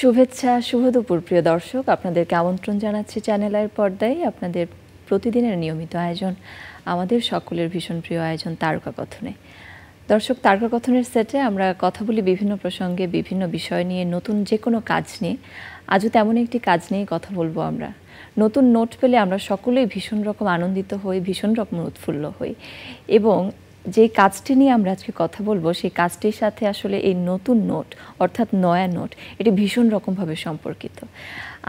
শুভেচ্ছা, শুভ দুপুর প্রিয় দর্শক। আপনাদেরকে আমন্ত্রণ জানাচ্ছি চ্যানেল আইয়ের পর্দায় আপনাদের প্রতিদিনের নিয়মিত আয়োজন, আমাদের সকলের ভীষণ প্রিয় আয়োজন তারকা কথনে। দর্শক, তারকা কথনের সেটে আমরা কথা বলি বিভিন্ন প্রসঙ্গে, বিভিন্ন বিষয় নিয়ে, নতুন যে কোনো কাজ নিয়ে। আজও তেমন একটি কাজ নিয়েই কথা বলবো আমরা। নতুন নোট পেলে আমরা সকলেই ভীষণ রকম আনন্দিত হই, ভীষণ রকম উৎফুল্ল হই, এবং যে কাজটি নিয়ে আমরা আজকে কথা বলবো সেই কাজটির সাথে আসলে এই নতুন নোট অর্থাৎ নয়া নোট এটি ভীষণ রকমভাবে সম্পর্কিত।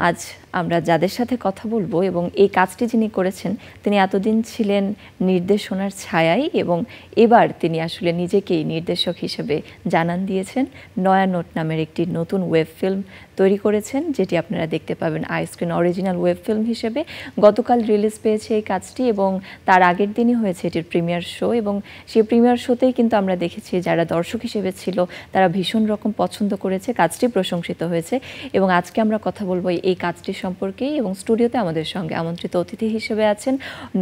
আজ আমরা যাদের সাথে কথা বলবো এবং এই কাজটি যিনি করেছেন তিনি এতদিন ছিলেন নির্দেশনার ছায়ায়, এবং এবার তিনি আসলে নিজেকেই নির্দেশক হিসেবে জানান দিয়েছেন। নয়া নোট নামের একটি নতুন ওয়েব ফিল্ম তৈরি করেছেন, যেটি আপনারা দেখতে পাবেন আইস্ক্রিন অরিজিনাল ওয়েব ফিল্ম হিসেবে। গতকাল রিলিজ পেয়েছে এই কাজটি এবং তার আগের দিনই হয়েছে এটির প্রিমিয়ার শো, এবং সেই প্রিমিয়ার শোতেই কিন্তু আমরা দেখেছি যারা দর্শক হিসেবে ছিল তারা ভীষণ রকম পছন্দ করেছে, কাজটি প্রশংসিত হয়েছে। এবং আজকে আমরা কথা বলবো এই কাজটি সম্পর্কেই, এবং স্টুডিওতে আমাদের সঙ্গে আমন্ত্রিত অতিথি হিসেবে আছেন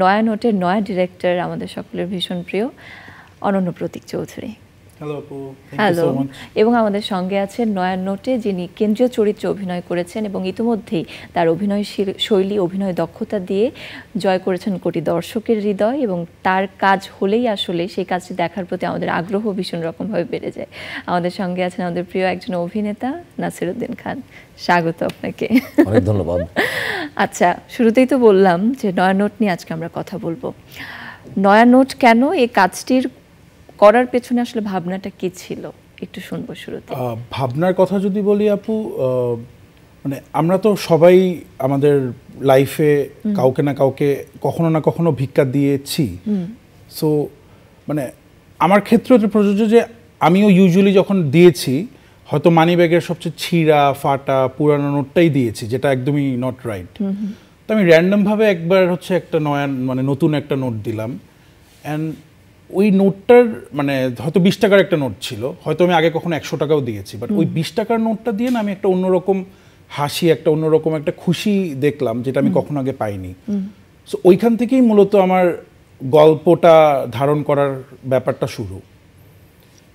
নয়া নোটের নয়া ডিরেক্টর, আমাদের সকলের ভীষণ প্রিয় অনন্য প্রতীক চৌধুরী। হ্যালো। এবং আমাদের সঙ্গে আছেন নয়া নোটে যিনি কেন্দ্রীয় চরিত্রে অভিনয় করেছেন এবং ইতিমধ্যেই তার অভিনয় শৈলী, অভিনয় দক্ষতা দিয়ে জয় করেছেন কোটি দর্শকের হৃদয়, এবং তার কাজ হলেই আসলে সেই কাজটি দেখার প্রতি আমাদের আগ্রহ ভীষণ রকমভাবে বেড়ে যায়। আমাদের সঙ্গে আছেন আমাদের প্রিয় একজন অভিনেতা নাসিরউদ্দিন খান। স্বাগত আপনাকে। অনেক ধন্যবাদ। আচ্ছা, শুরুতেই তো বললাম যে নয়া নোট নিয়ে আজকে আমরা কথা বলবো। নয়া নোট কেন, এই কাজটির করার পেছনে আসলে ভাবনাটা কি ছিল একটু শুনবো শুরুতে। ভাবনার কথা যদি বলি আপু, মানে আমরা তো সবাই আমাদের লাইফে কাউকে না কাউকে কখনো না কখনো ভিক্ষা দিয়েছি। সো মানে আমার ক্ষেত্রে এটা প্রযোজ্য যে আমিও ইউজুয়ালি যখন দিয়েছি হয়তো মানি ব্যাগের সবচেয়ে ছিঁড়া ফাটা পুরানো নোটটাই দিয়েছি, যেটা একদমই নট রাইট। তো আমি র্যান্ডমভাবে একবার হচ্ছে একটা নতুন একটা নোট দিলাম, অ্যান্ড ওই নোটটার মানে হয়তো 20 টাকার একটা নোট ছিল, হয়তো আমি আগে কখনো 100 টাকাও দিয়েছি, বাট ওই 20 টাকার নোটটা দিয়ে না আমি একটা অন্যরকম হাসি, একটা অন্যরকম একটা খুশি দেখলাম, যেটা আমি কখনো আগে পাইনি। সো ওইখান থেকেই মূলত আমার গল্পটা ধারণ করার ব্যাপারটা শুরু।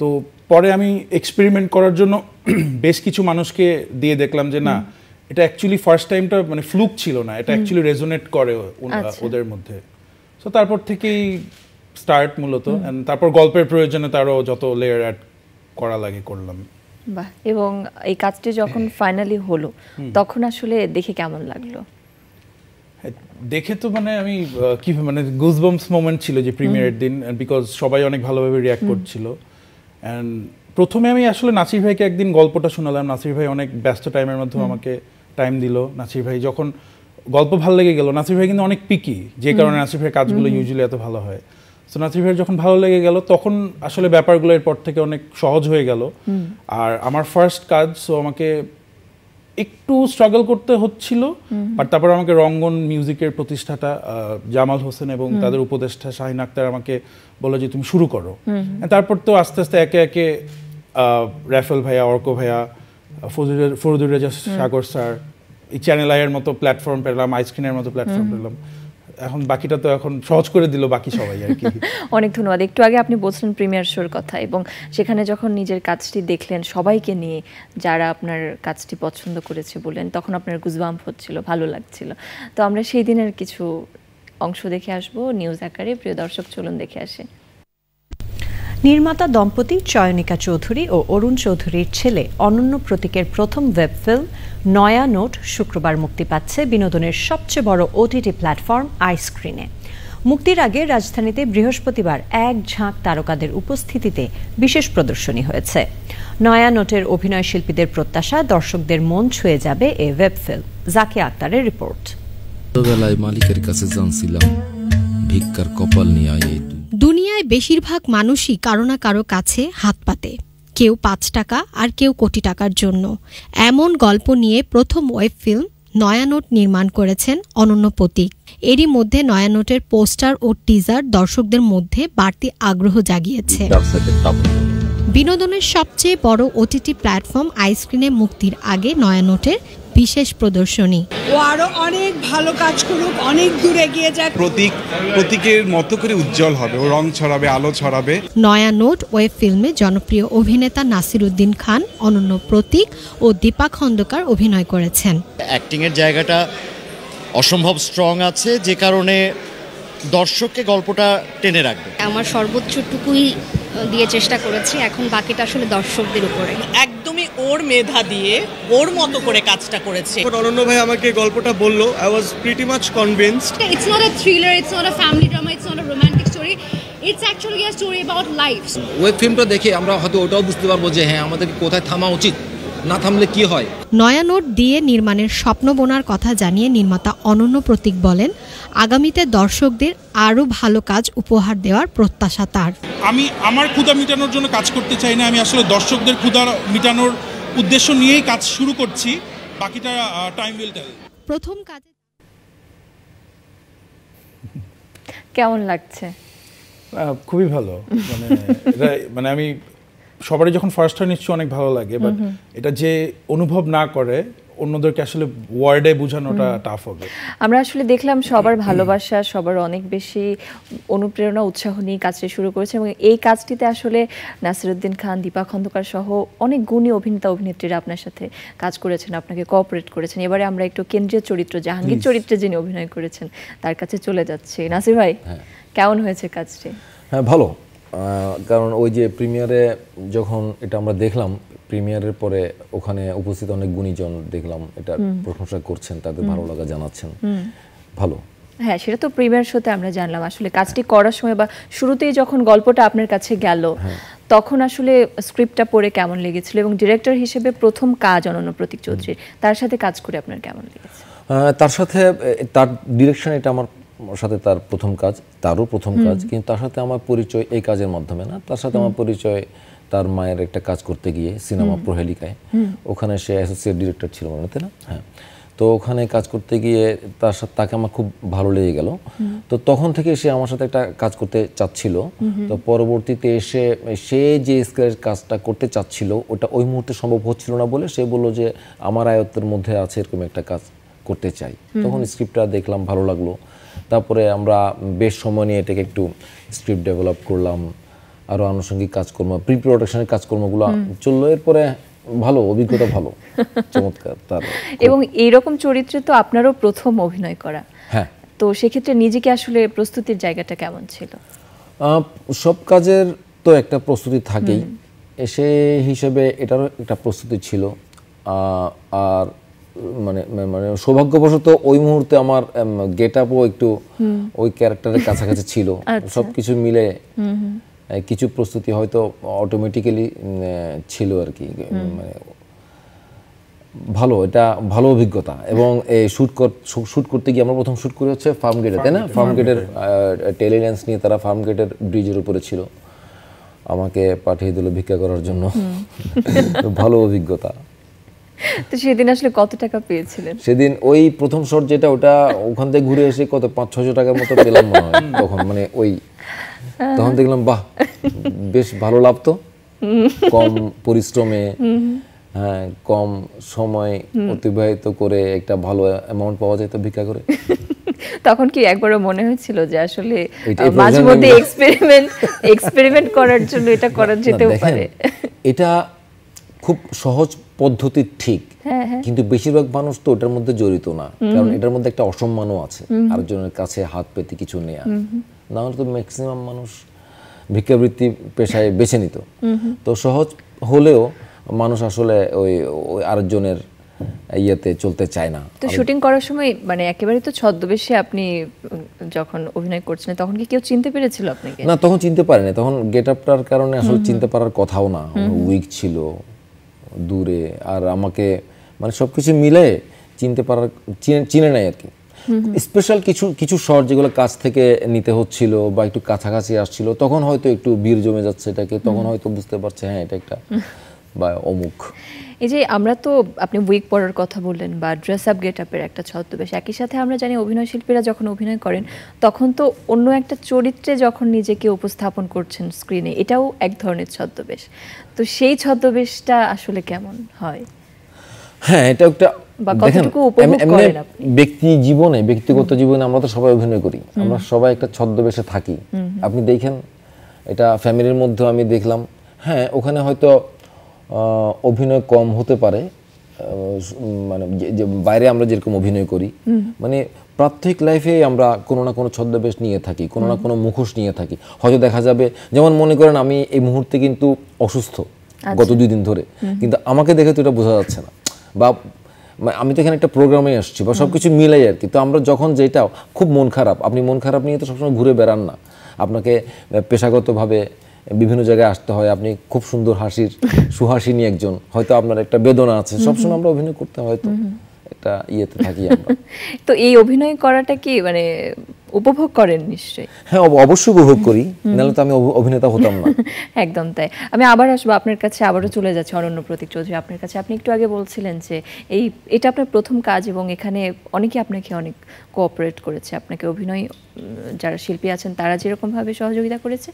তো পরে আমি এক্সপেরিমেন্ট করার জন্য বেশ কিছু মানুষকে দিয়ে দেখলাম যে না, এটা অ্যাকচুয়ালি ফার্স্ট টাইমটা মানে ফ্লুক ছিল না, এটা অ্যাকচুয়ালি রেজোনেট করে ওদের মধ্যে। সো তারপর থেকেই স্টার্ট মূলত, তারপর গল্পের প্রয়োজনে তারও যত লেয়ার অ্যাড করা লাগে করলাম। বাহ। এবং এই কাজটি যখন ফাইনালি হলো তখন আসলে দেখে কেমন লাগলো? দেখে তো মানে আমি কি মানে গুজবাম্পস মোমেন্ট ছিল যে প্রিমিয়ারের দিন, বিকজ সবাই অনেক ভালোভাবে রিয়াক্ট করছিল। অ্যান্ড প্রথমে আমি আসলে নাসির ভাইকে একদিন গল্পটা শোনালাম, নাসির ভাই অনেক ব্যস্ত টাইমের মধ্যে আমাকে টাইম দিল। নাসির ভাই যখন গল্প ভালো লেগে গেল, নাসির ভাই কিন্তু অনেক পিকি, যে কারণে নাসির ভাইয়ের কাজগুলো ইউজুয়ালি এত ভালো হয়। সো নাসির ভাইয়ের যখন ভালো লেগে গেল তখন আসলে ব্যাপারগুলো এরপর থেকে অনেক সহজ হয়ে গেল। আর আমার ফার্স্ট কাজ, সো আমাকে একটু স্ট্রাগল করতে হচ্ছিল, বাট তারপর আমাকে রঙ্গন মিউজিকের প্রতিষ্ঠাতা জামাল হোসেন এবং তাদের উপদেষ্টা শাহিন আক্তার আমাকে বলল যে তুমি শুরু করো। তারপর তো আস্তে আস্তে একে একে রাফেল ভাইয়া, অর্ক ভাইয়া, ফরদুর রেজা সাগর স্যার, এই চ্যানেল আইয়ের মতো প্ল্যাটফর্ম পেলাম, আইস্ক্রিনের মতো প্ল্যাটফর্ম পেলাম। এখন বাকিটা তো এখন সহজ করে দিল বাকি সবাই আর কি। অনেক ধন্যবাদ। একটু আগে আপনি বলছিলেন প্রিমিয়ার শোর কথা, এবং সেখানে যখন নিজের কাজটি দেখলেন সবাইকে নিয়ে যারা আপনার কাজটি পছন্দ করেছে বললেন, তখন আপনার গুজবাম্প হচ্ছিল, ভালো লাগছিল। তো আমরা সেই দিনের কিছু অংশ দেখে আসবো নিউজ আকারে। প্রিয় দর্শক, চলুন দেখে আসি। নির্মাতা দম্পতি চয়নিকা চৌধুরী ও অরুণ চৌধুরীর ছেলে অনন্য প্রতীকের প্রথম ওয়েব ফিল্ম নয়া নোট শুক্রবার মুক্তি পাচ্ছে বিনোদনের সবচেয়ে বড় ওটিটি প্ল্যাটফর্ম আইস্ক্রিনে। মুক্তির আগে রাজধানীতে বৃহস্পতিবার এক ঝাঁক তারকাদের উপস্থিতিতে বিশেষ প্রদর্শনী হয়েছে। নয়া নোটের অভিনয় শিল্পীদের প্রত্যাশা দর্শকদের মন ছুঁয়ে যাবে এ ওয়েব ফিল্ম। জাকিয়া আক্তারের রিপোর্ট। ছোটবেলায় মালিকের কাছে জানছিলাম ভিক্ষার কপাল নিয়ে আয়। দুনিয়ায় বেশিরভাগ মানুষই কারো না কারো কাছে হাত পাতে, কেউ 5 টাকা আর কেউ কোটি টাকার জন্য। এমন গল্প নিয়ে প্রথম ওয়েব ফিল্ম নয়া নোট নির্মাণ করেছেন অনন্য প্রতীক। এরই মধ্যে নয়া নোটের পোস্টার ও টিজার দর্শকদের মধ্যে বাড়তি আগ্রহ জাগিয়েছে। বিনোদনের সবচেয়ে বড় ওটিটি প্ল্যাটফর্ম আইস্ক্রিনে মুক্তির আগে নয়া নোটের বিশেষ প্রদর্শনী। ও আরো অনেক ভালো কাজ করুক, অনেক দূর এগিয়ে যাক। প্রতীকের মতো করে উজ্জ্বল হবে, ও রং ছড়াবে, আলো ছড়াবে। নয়া নোট ওয়েব ফিল্মে জনপ্রিয় অভিনেতা নাসিরুদ্দিন খান, অনন্য প্রতীক ও দীপা খন্দকার অভিনয় করেছেন। অ্যাক্টিংয়ের জায়গাটা অসম্ভব স্ট্রং আছে, যে কারণে দর্শককে গল্পটা টেনে রাখবে। আমার সর্বোচ্চটুকুই দিয়ে চেষ্টা করেছি, এখন বাকিটা আসলে দর্শকদের উপরে। একদমই ওর মেধা দিয়ে ওর মতো করে কাজটা করেছে। অনন্য ভাই আমাকে গল্পটা বললো, I was pretty much convinced. It's not a thriller, it's not a family drama, it's not a romantic story. It's actually a story about life. Web ফিল্মটা দেখে আমরা হয়তো ওটাও বুঝতে পারবো যে হ্যাঁ আমাদের কোথায় থামা উচিত, না থামলে কি হয়। নয়া নোট দিয়ে নির্মাণের স্বপ্ন বোনার কথা জানিয়ে নির্মাতা অনন্য প্রতীক বলেন, আগামীতে দর্শকদের আরও ভালো কাজ উপহার দেওয়ার প্রত্যাশা তার। আমি আমার ক্ষুধা মেটানোর জন্য কাজ করতে চাই না, আমি আসলে দর্শকদের ক্ষুধা মেটানোর উদ্দেশ্য নিয়েই কাজ শুরু করছি, বাকিটা টাইম উইল টেল। প্রথম কাজে কেমন লাগছে? খুবই ভালো, মানে আমি সবারই যখন ফার্স্ট হয় নিশ্চয়ই অনেক ভালো লাগে, বাট এটা যে অনুভব না করে অন্যদেরকে আসলে ওয়ার্ডে বোঝানোটা টাফ হবে। আমরা আসলে দেখলাম সবার ভালোবাসা, সবার অনেক বেশি অনুপ্রেরণা, উৎসাহ নিয়ে কাজটি শুরু করেছে এবং এই কাজটিতে আসলে নাসিরুদ্দিন খান, দীপা খন্দকার সহ অনেক গুণী অভিনেতা অভিনেত্রীরা আপনার সাথে কাজ করেছেন, আপনাকে কোঅপারেট করেছেন। এবারে আমরা একটু কেন্দ্রীয় চরিত্র জাহাঙ্গীর চরিত্রে যিনি অভিনয় করেছেন তার কাছে চলে যাচ্ছি। নাসির ভাই, কেমন হয়েছে কাজটি? হ্যাঁ, ভালো, কারণ ওই যে প্রিমিয়ারে যখন এটা আমরা দেখলাম, প্রিমিয়ারের পরে ওখানে উপস্থিত অনেক গুণীজন দেখলাম এটা প্রশংসা করছেন, তাদের ভালো লাগা জানাচ্ছেন, ভালো। হ্যাঁ, সেটা তো প্রিমিয়ার শোতে আমরা জানলাম। আসলে কাজটি করার সময় বা শুরুতেই যখন গল্পটা আপনার কাছে গেল, তখন আসলে স্ক্রিপ্টটা পড়ে কেমন লেগেছিল এবং ডিরেক্টর হিসেবে প্রথম কাজ অনন্য প্রতীক চৌধুরীর, তার সাথে কাজ করে আপনার কেমন লেগেছে? তার সাথে তার ডিরেকশন, এটা আমার সাথে তার প্রথম কাজ, তারও প্রথম কাজ, কিন্তু তার সাথে আমার পরিচয় এই কাজের মাধ্যমে না, তার সাথে আমার পরিচয় তার মায়ের একটা কাজ করতে গিয়ে সিনেমা প্রহেলিকায়, ওখানে সে অ্যাসোসিয়েট ডিরেক্টর ছিল মনে হতে না, হ্যাঁ। তো ওখানে কাজ করতে গিয়ে তার সাথে তাকে আমার খুব ভালো লেগে গেল। তো তখন থেকে সে আমার সাথে একটা কাজ করতে চাচ্ছিল। তো পরবর্তীতে এসে সে যে স্কেলের কাজটা করতে চাচ্ছিল ওটা ওই মুহূর্তে সম্ভব হচ্ছিল না বলে সে বলল যে আমার আয়ত্তের মধ্যে আছে এরকম একটা কাজ করতে চাই। তখন স্ক্রিপ্টটা দেখলাম, ভালো লাগলো। তারপরে আমরা বেশ সময় নিয়ে এটাকে একটু স্ক্রিপ্ট ডেভেলপ করলাম, আরও আনুষঙ্গিক কাজকর্ম, প্রি প্রোডাকশনের কাজকর্মগুলো চললো। এরপরে ভালো অভিজ্ঞতা, ভালো, চমৎকার। তার এবং এইরকম চরিত্রে তো আপনারও প্রথম অভিনয় করা, হ্যাঁ। তো সেক্ষেত্রে নিজেকে আসলে প্রস্তুতির জায়গাটা কেমন ছিল? সব কাজের তো একটা প্রস্তুতি থাকেই, সে হিসেবে এটারও একটা প্রস্তুতি ছিল। আর মানে মানে সৌভাগ্যবশত ওই মুহূর্তে আমার গেট আপও একটু ওই ক্যারেক্টারের কাছাকাছি ছিল। সবকিছু মিলে কিছু প্রস্তুতি হয়তো অটোমেটিক্যালি ছিল আর কি। মানে ভালো, এটা ভালো অভিজ্ঞতা। এবং এই শুট করতে গিয়ে আমরা প্রথম শুট করে হচ্ছে ফার্ম গেটে, তাই না? ফার্ম গেটের টেলিলেন্স নিয়ে তারা ফার্ম গেটের ব্রিজের উপরে ছিল, আমাকে পাঠিয়ে দিল ভিক্ষা করার জন্য। ভালো অভিজ্ঞতা। তো সেদিন আসলে কত টাকা পেয়েছিলেন? সেদিন ওই প্রথম শট যেটা, ওটা ওখান থেকে ঘুরে এসে কত 500-600 টাকার মতো পেলাম মনে হয় তখন। মানে ওই তখন দেখলাম বাহ, বেশ ভালো লাভ তো, কম পরিশ্রমে, হ্যাঁ, কম সময় অতিবাহিত করে একটা ভালো অ্যামাউন্ট পাওয়া যায় তো ভিক্ষা করে। তখন কি একবারও মনে হয়েছিল যে আসলে মাঝে মধ্যে এক্সপেরিমেন্ট করার জন্য এটা করা যেতেও পারে? এটা খুব সহজ পদ্ধতি, ঠিক, কিন্তু বেশিরভাগ মানুষ তো ওটার মধ্যে জড়িত না, কারণ এটার মধ্যে একটা অসম্মানও আছে, আরেকজনের কাছে হাত পেতে কিছু নেয়া। না হলে তো ম্যাক্সিমাম মানুষ ভিক্ষাবৃত্তি পেশায় বেছে নিত। তো সহজ হলেও মানুষ আসলে ওই আরেকজনের ইয়েতে চলতে চায় না। তো শুটিং করার সময় মানে একেবারে তো ছদ্মবেশে আপনি যখন অভিনয় করছিলেন, তখন কি কেউ চিনতে পেরেছিল আপনাকে? না, তখন চিনতে পারেনি। তখন গেট আপটার কারণে আসলে চিনতে পারার কথাও না, উইক ছিল দূরে, আর আমাকে মানে সবকিছু মিলে চিনতে পারার, চিনে নাই আর কি। স্পেশাল কিছু শট যেগুলো কাছ থেকে নিতে হচ্ছিল বা একটু কাছাকাছি আসছিল, তখন হয়তো একটু ভিড় জমে যাচ্ছে এটাকে, তখন হয়তো বুঝতে পারছে হ্যাঁ এটা একটা বা অমুক। এই যে আমরা তো, আপনি উইক পরার কথা বললেন বা ড্রেস আপ গেট আপের একটা ছদ্মবেশ, একই সাথে আমরা জানি অভিনয় শিল্পীরা যখন অভিনয় করেন তখন তো অন্য একটা চরিত্রে যখন নিজেকে উপস্থাপন করছেন স্ক্রিনে, এটাও এক ধরনের ছদ্মবেশ। তো সেই ছদ্মবেশটা আসলে কেমন হয়? হ্যাঁ, এটা একটা বা কতটুকু উপভোগ করেন আপনি? ব্যক্তিগত জীবনে আমরা তো সবাই অভিনয় করি, আমরা সবাই একটা ছদ্মবেশে থাকি। আপনি দেখেন এটা ফ্যামিলির মধ্যে আমি দেখলাম, হ্যাঁ ওখানে হয়তো অভিনয় কম হতে পারে, মানে যে বাইরে আমরা যেরকম অভিনয় করি, মানে প্রাত্যহিক লাইফে আমরা কোনো না কোনো ছদ্মবেশ নিয়ে থাকি, কোনো না কোনো মুখোশ নিয়ে থাকি। হয়তো দেখা যাবে, যেমন মনে করেন আমি এই মুহূর্তে কিন্তু অসুস্থ গত 2 দিন ধরে, কিন্তু আমাকে দেখে তো এটা বোঝা যাচ্ছে না, বা আমি তো এখানে একটা প্রোগ্রামে আসছি বা সবকিছু মিলাই আর কি। তো আমরা যখন যেটা খুব মন খারাপ, আপনি মন খারাপ নিয়ে তো সবসময় ঘুরে বেড়ান না, আপনাকে পেশাগতভাবে বিভিন্ন জায়গায় আসতে হয়। আপনি খুব সুন্দর সুহাসিনী একজন, হয়তো আপনার একটা বেদনা আছে, সবসময় আমরা অভিনয় করতে হয়তো একটা ইয়েতে থাকি আমরা। তো এই অভিনয় করাটা কি মানে উপভোগ করেন নিশ্চয়ই? হ্যাঁ অবশ্যই উপভোগ করি, নাহলে তো আমি অভিনেতা হতাম না। একদম তাই। আমি আবার আসবো আপনার কাছে, আবারও চলে যাচ্ছে অনন্য প্রতীক চৌধুরী আপনার কাছে। আপনি একটু আগে বলছিলেন যে এটা আপনার প্রথম কাজ এবং এখানে অনেকে আপনাকে অনেক কোঅপারেট করেছে, আপনাকে অভিনয় যারা শিল্পী আছেন তারা যেরকমভাবে সহযোগিতা করেছে,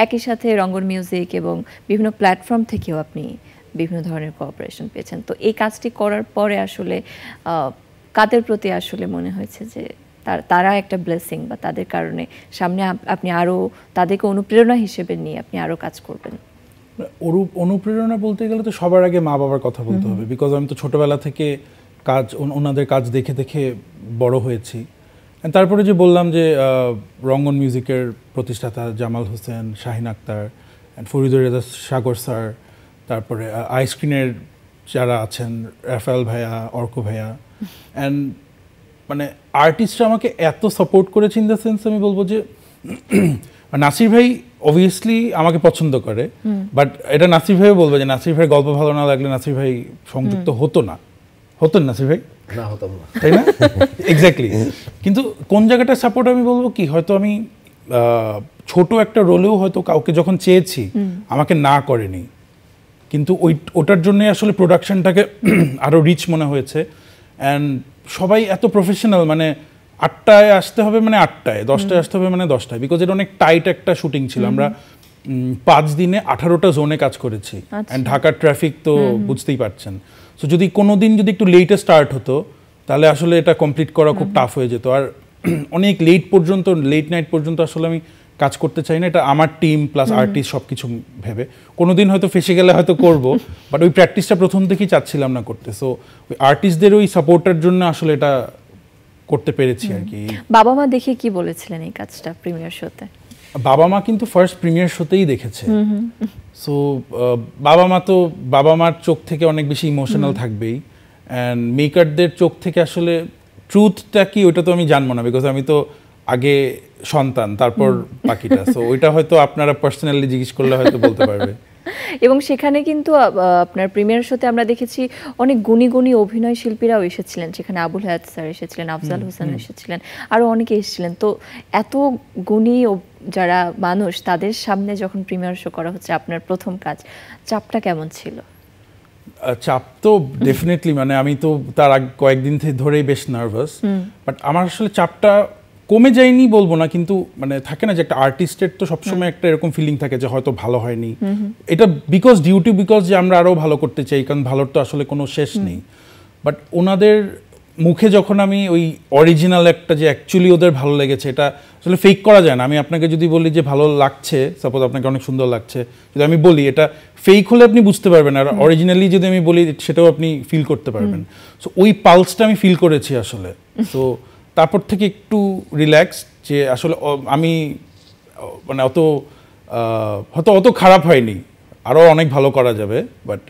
একই সাথে রঙ্গন মিউজিক এবং বিভিন্ন প্ল্যাটফর্ম থেকেও আপনি বিভিন্ন ধরনের কোঅপারেশন পেয়েছেন। তো এই কাজটি করার পরে আসলে কাদের প্রতি আসলে মনে হয়েছে যে তারা একটা ব্লেসিং, বা তাদের কারণে সামনে আপনি আরও তাদেরকে অনুপ্রেরণা হিসেবে নিয়ে আপনি আরও কাজ করবেন? অনুপ্রেরণা বলতে গেলে তো সবার আগে মা বাবার কথা বলতে হবে, বিকজ আমি তো ছোটবেলা থেকে ওনাদের কাজ দেখে দেখে বড় হয়েছি। তারপরে যে বললাম যে রঙ্গন মিউজিকের প্রতিষ্ঠাতা জামাল হোসেন, শাহিন আক্তার, ফরিদুর রেজা সাগর স্যার, তারপরে আইস্ক্রিনের যারা আছেন, রাফায়েল ভাইয়া, অর্ক ভাইয়া, অ্যান্ড মানে আর্টিস্টরা আমাকে এত সাপোর্ট করেছে ইন দ্য সেন্স, আমি বলবো যে নাসির ভাই অবভিয়াসলি আমাকে পছন্দ করে, বাট এটা নাসির ভাইও বলবে যে নাসির ভাইয়ের গল্প ভালো না লাগলে নাসির ভাই সংযুক্ত হতো না, হতেন নাসির ভাই? না, হতাম না, তাই না? এক্স্যাক্টলি। কিন্তু কোন জায়গাটা সাপোর্ট আমি বলবো কি, হয়তো আমি ছোট একটা রোলেও হয়তো কাউকে যখন চেয়েছি আমাকে না করেনি, কিন্তু ওটার জন্য আসলে প্রোডাকশনটাকে আরো রিচ মনে হয়েছে। অ্যান্ড সবাই এত প্রফেশনাল, মানে 8টায় আসতে হবে মানে 8টায়, 10টায় আসতে হবে মানে 10টায়, বিকজ এটা অনেক টাইট একটা শুটিং ছিল। আমরা 5 দিনে 18টা জোনে কাজ করেছি, অ্যান্ড ঢাকার ট্রাফিক তো বুঝতেই পারছেন। সো যদি কোনো দিন যদি একটু লেটে স্টার্ট হতো তাহলে আসলে এটা কমপ্লিট করা খুব টাফ হয়ে যেত। আর অনেক লেট নাইট পর্যন্ত আসলে আমি কাজ করতে চাই না, এটা আমার টিম প্লাস আর্টিস্ট সব কিছু ভেবে। কোনোদিন হয়তো ফেসে গেলে হয়তো করবো, বাট ওই প্র্যাকটিসটা প্রথম থেকেই চাচ্ছিলাম না করতে। সো ওই আর্টিস্টদের ওই সাপোর্টের জন্য আসলে এটা করতে পেরেছি আর কি। বাবা মা দেখে কি বলেছিলেন এই কাজটা প্রিমিয়ার শোতে? বাবা মা কিন্তু ফার্স্ট প্রিমিয়ার শোতেই দেখেছে। সো বাবা মার চোখ থেকে অনেক বেশি ইমোশনাল থাকবেই, অ্যান্ড মেকারদের চোখ থেকে আসলে ট্রুথটা কি ওইটা তো আমি জানবো না, বিকজ আমি তো আগে সন্তান তারপর বাকিটা। সো ওইটা হয়তো আপনারা পার্সোনালি জিজ্ঞেস করলে হয়তো বলতে পারবে। এবং সেখানে কিন্তু আপনার প্রিমিয়ার শোতে আমরা দেখেছি অনেক গুণী গুণী অভিনয় শিল্পীরাও এসেছিলেন, সেখানে আবুল হায়াত স্যার এসেছিলেন, আফজাল হোসেন এসেছিলেন, আরও অনেকে এসেছিলেন। তো এত গুণী যারা মানুষ, তাদের সামনে যখন প্রিমিয়ার শো করা হচ্ছে, আপনার প্রথম কাজ, চাপটা কেমন ছিল? চাপ তো ডেফিনেটলি, মানে আমি তো তার কয়েকদিন ধরেই বেশ নার্ভাস, বাট আমার আসলে চাপটা কমে যায়নি বলবো না, কিন্তু মানে থাকে না যে একটা আর্টিস্টের তো সবসময় একটা এরকম ফিলিং থাকে যে হয়তো ভালো হয়নি, এটা বিকজ যে আমরা আরও ভালো করতে চাই, কারণ ভালোর তো আসলে কোনো শেষ নেই। বাট ওনাদের মুখে যখন আমি ওই অরিজিনাল একটা যে অ্যাকচুয়ালি ওদের ভালো লেগেছে, এটা আসলে ফেক করা যায় না। আমি আপনাকে যদি বলি যে ভালো লাগছে, সাপোজ আপনাকে অনেক সুন্দর লাগছে, যদি আমি বলি এটা ফেক হলে আপনি বুঝতে পারবেন, আর অরিজিনালি যদি আমি বলি সেটাও আপনি ফিল করতে পারবেন। সো ওই পালসটা আমি ফিল করেছি আসলে। সো তারপর থেকে একটু রিল্যাক্স, যে আসলে আমি মানে হয়তো অত খারাপ হয়নি, আরও অনেক ভালো করা যাবে, বাট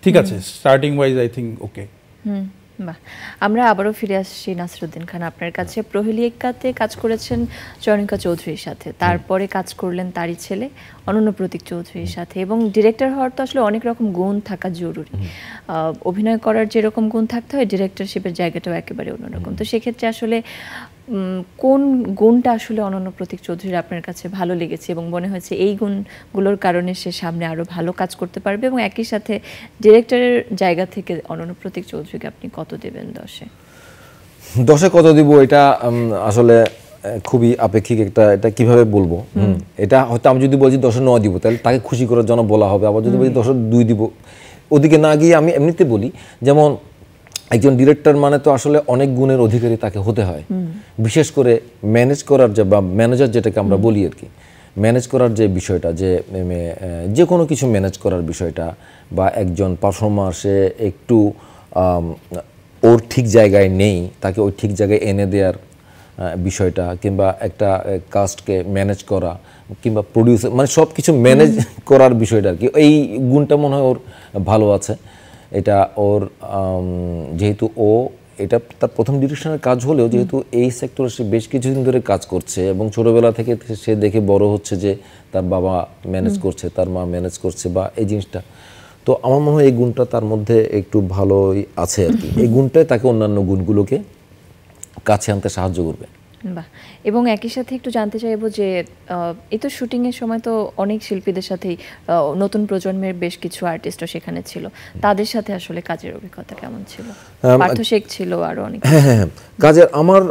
ঠিক আছে, স্টার্টিং ওয়াইজ আই থিঙ্ক ওকে। বাহ, আমরা আবারও ফিরে আসছি নাসিরউদ্দিন খান আপনার কাছে। প্রহেলিকাতে কাজ করেছেন চয়নিকা চৌধুরীর সাথে, তারপরে কাজ করলেন তারই ছেলে অনন্য প্রতীক চৌধুরীর সাথে, এবং ডিরেক্টর হওয়ার তো আসলে অনেক রকম গুণ থাকা জরুরি। অভিনয় করার যেরকম গুণ থাকতে হয়, ডিরেক্টরশিপের জায়গাটাও একেবারে অন্যরকম। তো সেক্ষেত্রে আসলে কোন গুণটা আসলে অনন্য প্রতীক চৌধুরীর আপনার কাছে ভালো লেগেছে এবং মনে হয়েছে এই গুণগুলোর কারণে সে সামনে আরও ভালো কাজ করতে পারবে, এবং একই সাথে ডিরেক্টরের জায়গা থেকে অনন্য প্রতীক চৌধুরীকে আপনি কত দেবেন 10-এ কত দিব, এটা আসলে খুবই আপেক্ষিক একটা, এটা কিভাবে বলবো, এটা হয়তো আমি যদি বলছি 10-এ 9 দিব তাহলে তাকে খুশি করার জন্য বলা হবে, আবার যদি বলছি 10-এ 2 দিব, ওদিকে না গিয়ে আমি এমনিতে বলি, যেমন একজন ডিরেক্টর মানে তো আসলে অনেক গুণের অধিকারী তাকে হতে হয়, বিশেষ করে ম্যানেজ করার বা ম্যানেজার যেটাকে আমরা বলি আর কি, ম্যানেজ করার যে বিষয়টা, যে কোনো কিছু ম্যানেজ করার বিষয়টা, বা একজন পারফর্মার সে একটু ওর ঠিক জায়গায় নেই, তাকে ওই ঠিক জায়গায় এনে দেওয়ার বিষয়টা, কিংবা একটা কাস্টকে ম্যানেজ করা, কিংবা প্রডিউসার, মানে সব কিছু ম্যানেজ করার বিষয়টা আর কি, এই গুণটা মনে হয় ওর ভালো আছে। এটা ওর যেহেতু এটা তার প্রথম ডিরেকশনের কাজ হলেও যেহেতু এই সেক্টরে সে বেশ কিছুদিন ধরে কাজ করছে এবং ছোটোবেলা থেকে সে দেখে বড় হচ্ছে যে তার বাবা ম্যানেজ করছে, তার মা ম্যানেজ করছে, বা এই জিনিসটা, তো আমার মনে হয় এই গুণটা তার মধ্যে একটু ভালোই আছে আর কি। এই গুণটাই তাকে অন্যান্য গুণগুলোকে কাছে আনতে সাহায্য করবে। বাহ। এবং একই সাথে একটু জানতে চাইবো যে এই তো শুটিংয়ের সময় তো অনেক শিল্পীদের সাথেই নতুন প্রজন্মের বেশ কিছু আর্টিস্টও সেখানে ছিল, তাদের সাথে আসলে কাজের অভিজ্ঞতা কেমন ছিল? পার্থ শেখ ছিল, আরো অনেক। হ্যাঁ, কাজের আমার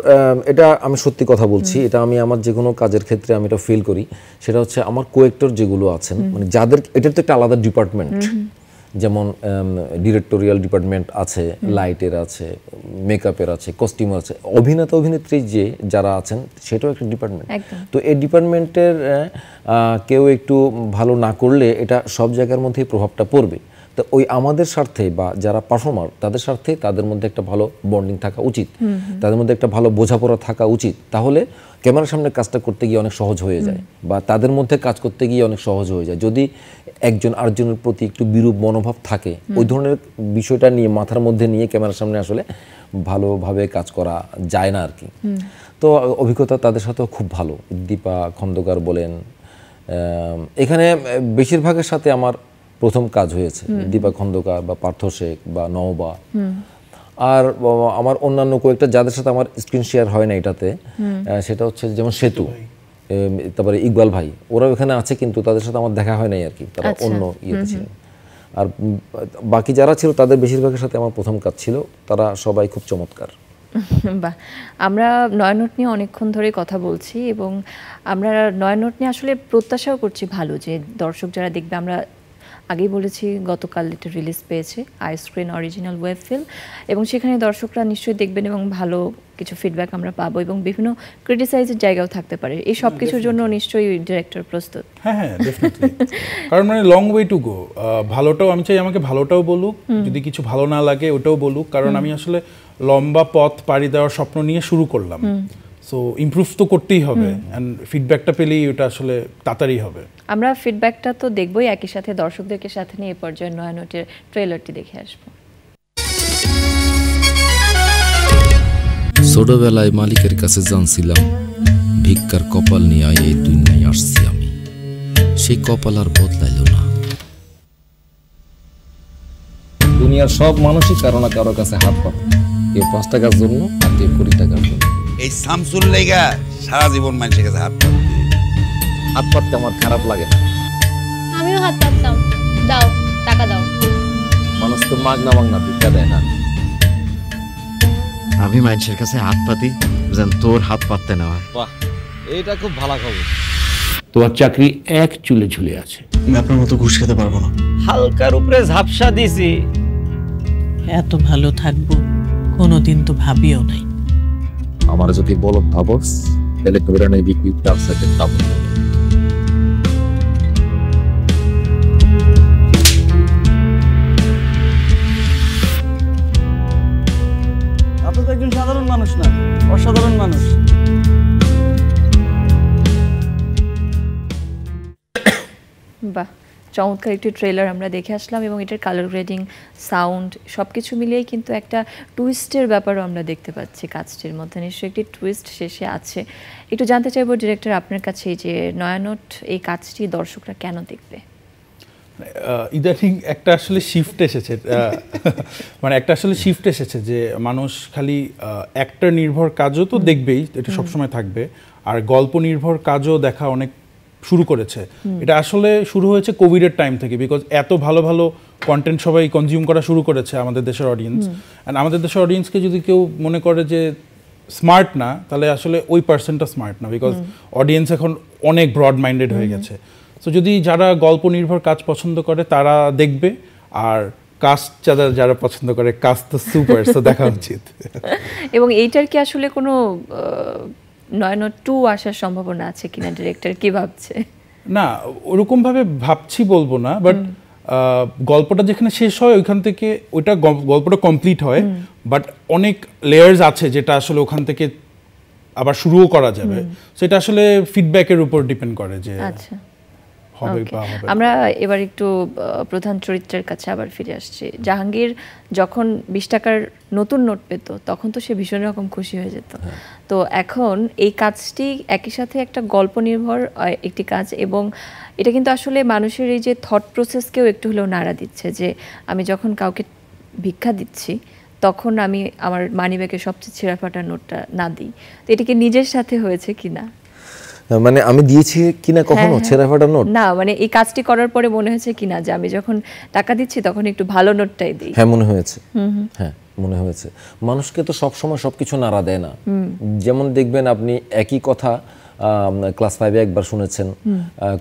এটা আমি সত্যি কথা বলছি, এটা আমি আমার যে কোনো কাজের ক্ষেত্রে আমি এটা ফিল করি, সেটা হচ্ছে আমার কোঅ্যাক্টর যেগুলো আছেন, মানে যাদের, এটার তো একটা আলাদা ডিপার্টমেন্ট, যেমন ডিরেক্টোরিয়াল ডিপার্টমেন্ট আছে, লাইটের আছে, মেকআপের আছে, কস্টিউম আছে, অভিনেতা অভিনেত্রী যারা আছেন সেটাও একটা ডিপার্টমেন্ট। তো এই ডিপার্টমেন্টের কেউ একটু ভালো না করলে এটা সব জায়গার মধ্যেই প্রভাবটা পড়বে। তো ওই আমাদের স্বার্থে বা যারা পারফর্মার তাদের স্বার্থে তাদের মধ্যে একটা ভালো বন্ডিং থাকা উচিত, তাদের মধ্যে একটা ভালো বোঝাপড়া থাকা উচিত, তাহলে ক্যামেরার সামনে কাজটা করতে গিয়ে অনেক সহজ হয়ে যায়, বা তাদের মধ্যে কাজ করতে গিয়ে অনেক সহজ হয়ে যায়। যদি একজন আরেকজনের প্রতি একটু বিরূপ মনোভাব থাকে, ওই ধরনের বিষয়টা নিয়ে মাথার মধ্যে নিয়ে ক্যামেরার সামনে আসলে ভালোভাবে কাজ করা যায় না আর কি। তো অভিজ্ঞতা তাদের সাথেও খুব ভালো। দীপা খন্দকার বলেন, এখানে বেশিরভাগের সাথে আমার প্রথম কাজ হয়েছে, দীপা খন্দকার বা পার্থ শেখ বা নওবা, আর আমার অন্যান্য কয়েকটা যাদের সাথে আমার স্ক্রিন শেয়ার হয় না এটাতে, সেটা হচ্ছে যেমন সেতু, তারপরে ইকবাল ভাই, ওরাও এখানে আছে কিন্তু তাদের সাথে আমার দেখা হয় নাই আর কি, তারা অন্য ইয়েতে ছিলেন। আর বাকি যারা ছিল তাদের বেশিরভাগের সাথে আমার প্রথম কাজ ছিল, তারা সবাই খুব চমৎকার। বাহ। আমরা নয়ানোট নিয়ে অনেকক্ষণ ধরে কথা বলছি এবং আমরা নয়ানোট নিয়ে আসলে প্রত্যাশাও করছি ভালো, যে দর্শক যারা দেখবে, আমরা আগেই বলেছি গতকাল এটা রিলিজ পেয়েছে আইস্ক্রিন অরিজিনাল ওয়েব ফিল্ম, এবং সেখানে দর্শকরা নিশ্চয়ই দেখবেন এবং ভালো কিছু ফিডব্যাক আমরা পাবো, এবং বিভিন্ন ক্রিটিসাইজের জায়গাও থাকতে পারে। এই সব কিছুর জন্য নিশ্চয়ই ডিরেক্টর প্রস্তুত। হ্যাঁ, ডেফিনেটলি। কারণ মানে লং ওয়ে টু গো। ভালোটাও আমি চাই আমাকে ভালোটাও বলুক, যদি কিছু ভালো না লাগে ওটাও বলুক, কারণ আমি আসলে লম্বা পথ পাড়ি দেওয়ার স্বপ্ন নিয়ে শুরু করলাম। সো ইমপ্রুভ তো করতেই হবে, অ্যান্ড ফিডব্যাকটা পেলেই ওটা আসলে তাড়াতাড়ি হবে। আমরা ফিডব্যাকটা তো দেখবই, একই সাথে দর্শকদেরকে সাথে নিয়ে এ পর্যায়ে নয়ানোটের ট্রেলারটি দেখে আসবো। ছোটবেলায় মালিকের কাছে জানছিলাম ভিক্ষার কপাল নিয়ে এই দুনিয়ায় আসছি আমি, সেই কপাল আর বদলাইল না। দুনিয়ার সব মানুষই কারো না কারো কাছে হাত পাতে, কেউ 5 টাকার জন্য আর কেউ 20 টাকার জন্য। এই শামসুল লেগা সারা জীবন মানুষের কাছে হাত পাততে আমার খারাপ লাগে না। আমিও হাত পাততাম, দাও টাকা দাও। মানুষ তো মাগনা ভিক্ষা দেয় না। আমি মানুষের কাছে হাত পাতি যেন তোর হাত পাততে না হয়। বাহ, এইটা খুব ভালো খবর। তোমার চাকরি এক চুলে ঝুলে আছে। আমি আপনার মতো ঘুষ খেতে পারবো না। হালকার উপরে ঝাপসা দিছি, এত ভালো থাকবো কোনোদিন তো ভাবিও নাই। আমার যদি বলো ভাবস তাহলে কবিরা নেই বিক্রি তার সাথে তাপ। আপনি তো একজন সাধারণ মানুষ না, অসাধারণ মানুষ। বাহ, চমৎকার একটি ট্রেলার আমরা দেখে আসলাম, এবং এটার কালার গ্রেডিং, সাউন্ড সব কিছু মিলিয়েই কিন্তু একটা টুইস্টের ব্যাপারও আমরা দেখতে পাচ্ছি কাজটির মধ্যে। নিশ্চয়ই একটি টুইস্ট শেষে আছে। একটু জানতে চাইবো ডিরেক্টর আপনার কাছে, যে নয়ানোট এই কাজটি দর্শকরা কেন দেখবে? ইদানিং একটা আসলে শিফট এসেছে, মানে একটা আসলে শিফট এসেছে যে মানুষ খালি অ্যাক্টর নির্ভর কাজও তো দেখবেই, এটা সবসময় থাকবে, আর গল্প নির্ভর কাজও দেখা অনেক শুরু করেছে। এটা আসলে শুরু হয়েছে কোভিডের টাইম থেকে, বিকজ এত ভালো ভালো কন্টেন্ট সবাই কনজিউম করা শুরু করেছে আমাদের দেশের অডিয়েন্স। অ্যান্ড আমাদের দেশের অডিয়েন্সকে যদি কেউ মনে করে যে স্মার্ট না, তাহলে আসলে ওই পার্সনটা স্মার্ট না, বিকজ অডিয়েন্স এখন অনেক ব্রড মাইন্ডেড হয়ে গেছে। সো যদি যারা গল্প নির্ভর কাজ পছন্দ করে তারা দেখবে, আর কাস্ট যারা পছন্দ করে, কাস্ট তো সুপার, সো দেখা উচিত। এবং এইটার কি আসলে কোনো নয়নট 2 আসার সম্ভাবনা আছে কিনা, ডিরেক্টর কি ভাবছে? না, ওরকম ভাবে ভাবছি বলবো না, বাট গল্পটা যেখানে শেষ হয় ওইখান থেকে ওইটা গল্পটা কমপ্লিট হয়, বাট অনেক লেয়ার্স আছে যেটা আসলে ওখান থেকে আবার শুরুও করা যাবে। সেটা আসলে ফিডব্যাকের উপর ডিপেন্ড করে যে আচ্ছা হবে বা হবে। আমরা এবার একটু প্রধান চরিত্রের কাছে আবার ফিরে আসছি। জাহাঙ্গীর যখন 20 টাকার নতুন নোট পেত তখন তো সে ভীষণ রকম খুশি হয়ে যেত। তো এখন এই কাজটি একই সাথে একটা গল্প নির্ভর একটি কাজ, এবং এটা কিন্তু আসলে মানুষের এই যে থট প্রসেসকেও একটু হলেও নাড়া দিচ্ছে যে আমি যখন কাউকে ভিক্ষা দিচ্ছি তখন আমি আমার মানিব্যাগের সবচেয়ে ছেঁড়া ফাটা নোটটা না দিই। তো এটা কি নিজের সাথে হয়েছে কিনা? মানে আমি দিয়েছি কিনা কখনো ছেঁড়া ফাটা নোট? না, মানে এই কাজটি করার পরে মনে হয়েছে কিনা যে আমি যখন টাকা দিচ্ছি তখন একটু ভালো নোটটাই দিই? হ্যাঁ, মনে হয়েছে। হ্যাঁ, মনে হয়েছে। মানুষকে তো সবসময় সবকিছু নাড়া দেয় না। যেমন দেখবেন আপনি একই কথা ক্লাস 5-এ একবার শুনেছেন,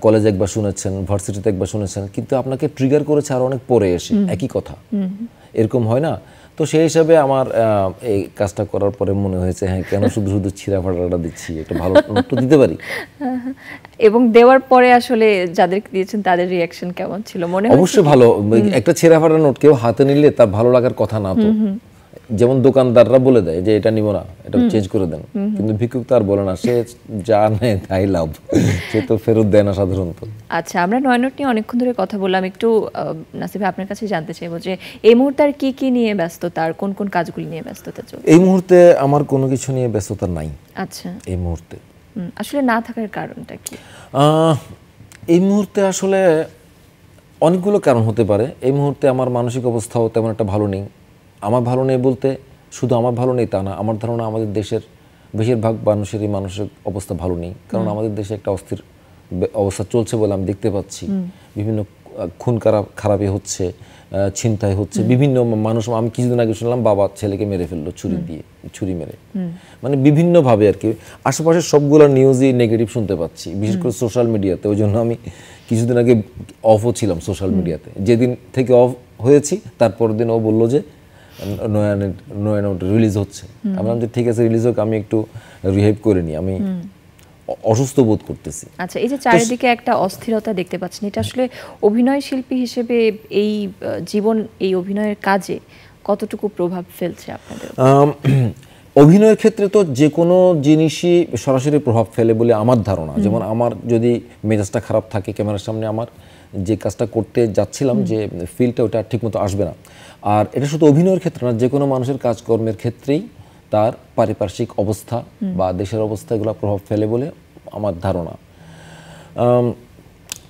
কলেজে একবার শুনেছেন, ভার্সিটিতে একবার শুনেছেন, কিন্তু আপনাকে ট্রিগার করেছে আর অনেক পরে এসে একই কথা। এরকম হয় না? তো সেই হিসাবে আমার এই কাজটা করার পরে মনে হয়েছে হ্যাঁ, কেন শুধু শুধু ছিঁড়া ফাটাটা দিচ্ছি, একটা ভালো নোট দিতে পারি। এবং দেওয়ার পরে আসলে যাদেরকে দিয়েছেন তাদের রিঅ্যাকশন কেমন ছিল? মনে হয় অবশ্যই ভালো। একটা ছেঁড়া ফাটা নোট কেউ হাতে নিলে তার ভালো লাগার কথা না তো। যেমন দোকানদাররা বলে দেয় যে এটা নিব না, এটা চেঞ্জ করে দেন, কিন্তু ভিক্ষুক তো আর বলে না, সে যা নেয় তাই লাভ, সে তো ফেরত দেয় না সাধারণত। আচ্ছা, আমরা নয়নট নিয়ে অনেকক্ষণ ধরে কথা বললাম। একটু নাসিব আপনার কাছে জানতে চাইবো যে এই মুহূর্তে আর কি নিয়ে ব্যস্ততা, আর কোন কোন কাজগুলি নিয়ে ব্যস্ততা চলছে? এই মুহূর্তে আমার কোনো কিছু নিয়ে ব্যস্ততা নাই। আচ্ছা, এই মুহূর্তে আসলে না থাকার কারণটা কি? এই মুহূর্তে আসলে অনেকগুলো কারণ হতে পারে। এই মুহূর্তে আমার মানসিক অবস্থাও তেমন একটা ভালো নেই। আমার ভালো নেই বলতে শুধু আমার ভালো নেই তা না, আমার ধারণা আমাদের দেশের বেশিরভাগ মানুষেরই মানসিক অবস্থা ভালো নেই। কারণ আমাদের দেশে একটা অস্থির অবস্থা চলছে বলে আমি দেখতে পাচ্ছি। বিভিন্ন খুন খারাপি হচ্ছে, ছিনতাই হচ্ছে, বিভিন্ন মানুষ। আমি কিছুদিন আগে শুনলাম বাবা ছেলেকে মেরে ফেললো ছুরি মেরে। মানে বিভিন্নভাবে আর কি আশেপাশের সবগুলো নিউজই নেগেটিভ শুনতে পাচ্ছি, বিশেষ করে সোশ্যাল মিডিয়াতে। ওই জন্য আমি কিছুদিন আগে অফও ছিলাম সোশ্যাল মিডিয়াতে। যেদিন থেকে অফ হয়েছি তারপর দিন ও বললো যে নয়নট রিলিজ হচ্ছে। আমি বললাম যে ঠিক আছে, রিলিজ হোক, আমি একটু রিহেভ করে নিই, আমি অসুস্থ বোধ করতেছি। আচ্ছা, এই যে চারিদিকে একটা অস্থিরতা দেখতে পাচ্ছেন, এটা আসলে অভিনয় শিল্পী হিসেবে এই জীবন, এই অভিনয়ের কাজে কতটুকু প্রভাব ফেলছে আপনাদের? অভিনয়ের ক্ষেত্রে তো যে কোনো জিনিসই সরাসরি প্রভাব ফেলে বলে আমার ধারণা। যেমন আমার যদি মেজাজটা খারাপ থাকে ক্যামেরার সামনে, আমার যে কাজটা করতে যাচ্ছিলাম যে ফিলটা ওটা ঠিকমতো আসবে না। আর এটা শুধু অভিনয়ের ক্ষেত্রে না, যে কোনো মানুষের কাজকর্মের ক্ষেত্রেই তার পারিপার্শ্বিক অবস্থা বা দেশের অবস্থা এগুলো প্রভাব ফেলে বলে আমার ধারণা।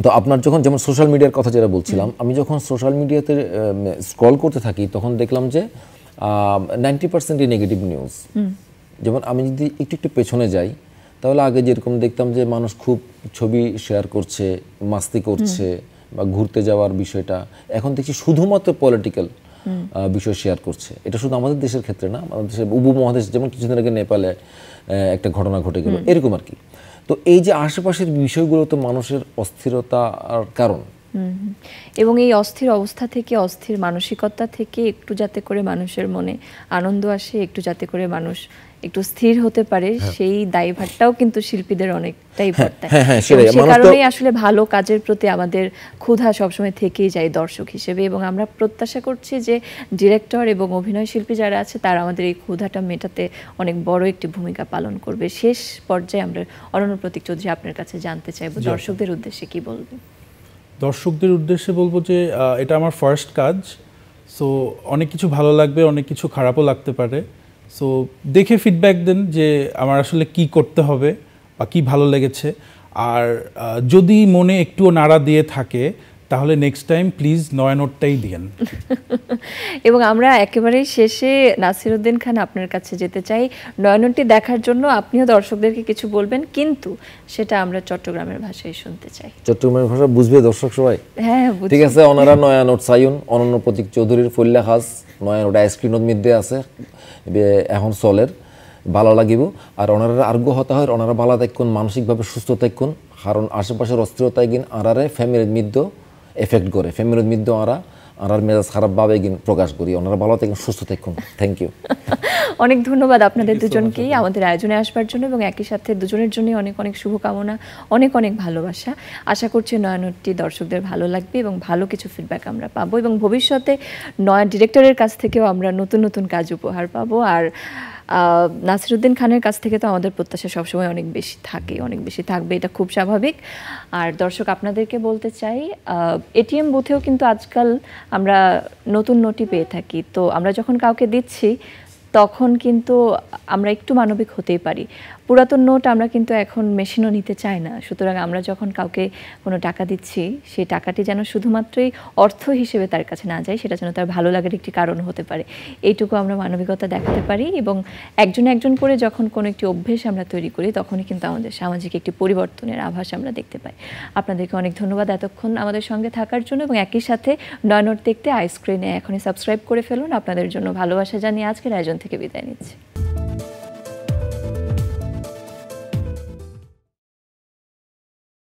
তো আপনার যখন যেমন সোশ্যাল মিডিয়ার কথা যেটা বলছিলাম, আমি যখন সোশ্যাল মিডিয়াতে স্ক্রল করতে থাকি তখন দেখলাম যে 90%ই নেগেটিভ নিউজ। যেমন আমি যদি একটু পেছনে যাই তাহলে আগে যেরকম দেখতাম যে মানুষ খুব ছবি শেয়ার করছে, মাস্তি করছে বা ঘুরতে যাওয়ার বিষয়টা, এখন দেখছি শুধুমাত্র পলিটিক্যাল বিষয় শেয়ার করছে। এটা শুধু আমাদের দেশের ক্ষেত্রে না, আমাদের দেশের উপমহাদেশ, যেমন কিছুদিন আগে নেপালে একটা ঘটনা ঘটে গেল, এরকম আর কি। তো এই যে আশেপাশের বিষয়গুলো তো মানুষের অস্থিরতার কারণ। এবং এই অস্থির অবস্থা থেকে, অস্থির মানসিকতা থেকে একটু যাতে করে মানুষের মনে আনন্দ আসে, একটু যাতে করে মানুষ একটু স্থির হতে পারে, সেই দায়ভারটাও কিন্তু শিল্পীদের অনেকটাই বর্তায়। সেই কারণেই আসলে ভালো কাজের প্রতি আমাদের ক্ষুধা সবসময় থেকেই যায় দর্শক হিসেবে, এবং আমরা প্রত্যাশা করছি যে ডিরেক্টর এবং অভিনয় শিল্পী যারা আছে তারা আমাদের এই ক্ষুধাটা মেটাতে অনেক বড় একটি ভূমিকা পালন করবে। শেষ পর্যায়ে আমরা অনন্য প্রতীক চৌধুরী আপনার কাছে জানতে চাইবো, দর্শকদের উদ্দেশ্যে কি বলবেন? দর্শকদের উদ্দেশ্যে বলবো যে এটা আমার ফার্স্ট কাজ, সো অনেক কিছু ভালো লাগবে, অনেক কিছু খারাপও লাগতে পারে। সো দেখে ফিডব্যাক দেন যে আমার আসলে কি করতে হবে বা কি ভালো লেগেছে। আর যদি মনে একটুও নাড়া দিয়ে থাকে তাহলে নেক্সট টাইম প্লিজ নয়নটটাই দিয়েন। এবং আমরা একেবারেই শেষে নাসিরউদ্দিন খান আপনার কাছে যেতে চাই, নয়নটি দেখার জন্য আপনিও দর্শকদেরকে কিছু বলবেন, কিন্তু সেটা আমরা চট্টগ্রামের ভাষায় শুনতে চাই। চট্টগ্রামের ভাষা বুঝবে দর্শক সবাই? হ্যাঁ, ঠিক আছে। ওনারা নয়নট চাইুন, অনন্য প্রতীক চৌধুরীর ফল্লা খাস নয়নট আইসক্রিনত মধ্যে আছে এখন চলের, ভালো লাগিব। আর ওনারা আর্গ হতা হয়, ওনারা ভালো থাকুন, মানসিকভাবে সুস্থ থাকুন, কারণ আশেপাশের অস্থিরতায় গিন আরারে ফ্যামিলির মধ্যে এফেক্ট করে, ফ্যামিলির মধ্যে ওরা আর মেজাজ খারাপভাবে প্রকাশ করি। ওনারা ভালো থাকুন, সুস্থ থাকুন। Thank you. অনেক ধন্যবাদ আপনাদের দুজনকেই আমাদের আয়োজনে আসবার জন্য, এবং একই সাথে দুজনের জন্যই অনেক অনেক শুভকামনা, অনেক অনেক ভালোবাসা। আশা করছি নয়ানোটটি দর্শকদের ভালো লাগবে এবং ভালো কিছু ফিডব্যাক আমরা পাবো, এবং ভবিষ্যতে নয়া ডিরেক্টরের কাছ থেকেও আমরা নতুন নতুন কাজ উপহার পাবো। আর নাসিরুদ্দিন খানের কাছ থেকে তো আমাদের প্রত্যাশা সবসময় অনেক বেশি থাকে, অনেক বেশি থাকবে, এটা খুব স্বাভাবিক। আর দর্শক আপনাদেরকে বলতে চাই, এটিএম বুথেও কিন্তু আজকাল আমরা নতুন নোটই পেয়ে থাকি। তো আমরা যখন কাউকে দিচ্ছি তখন কিন্তু আমরা একটু মানবিক হতেই পারি। পুরাতন নোট আমরা কিন্তু এখন মেশিনও নিতে চাই না। সুতরাং আমরা যখন কাউকে কোনো টাকা দিচ্ছি, সেই টাকাটি যেন শুধুমাত্রই অর্থ হিসেবে তার কাছে না যায়, সেটা যেন তার ভালো লাগার একটি কারণ হতে পারে। এইটুকু আমরা মানবিকতা দেখাতে পারি, এবং একজন একজন করে যখন কোনো একটি অভ্যেস আমরা তৈরি করি, তখনই কিন্তু আমাদের সামাজিক একটি পরিবর্তনের আভাস আমরা দেখতে পাই। আপনাদেরকে অনেক ধন্যবাদ এতক্ষণ আমাদের সঙ্গে থাকার জন্য, এবং একই সাথে নয়ানোট দেখতে আইস্ক্রিনে এখনই সাবস্ক্রাইব করে ফেলুন। আপনাদের জন্য ভালোবাসা জানিয়ে আজকের আয়োজন থেকে বিদায় নিচ্ছি।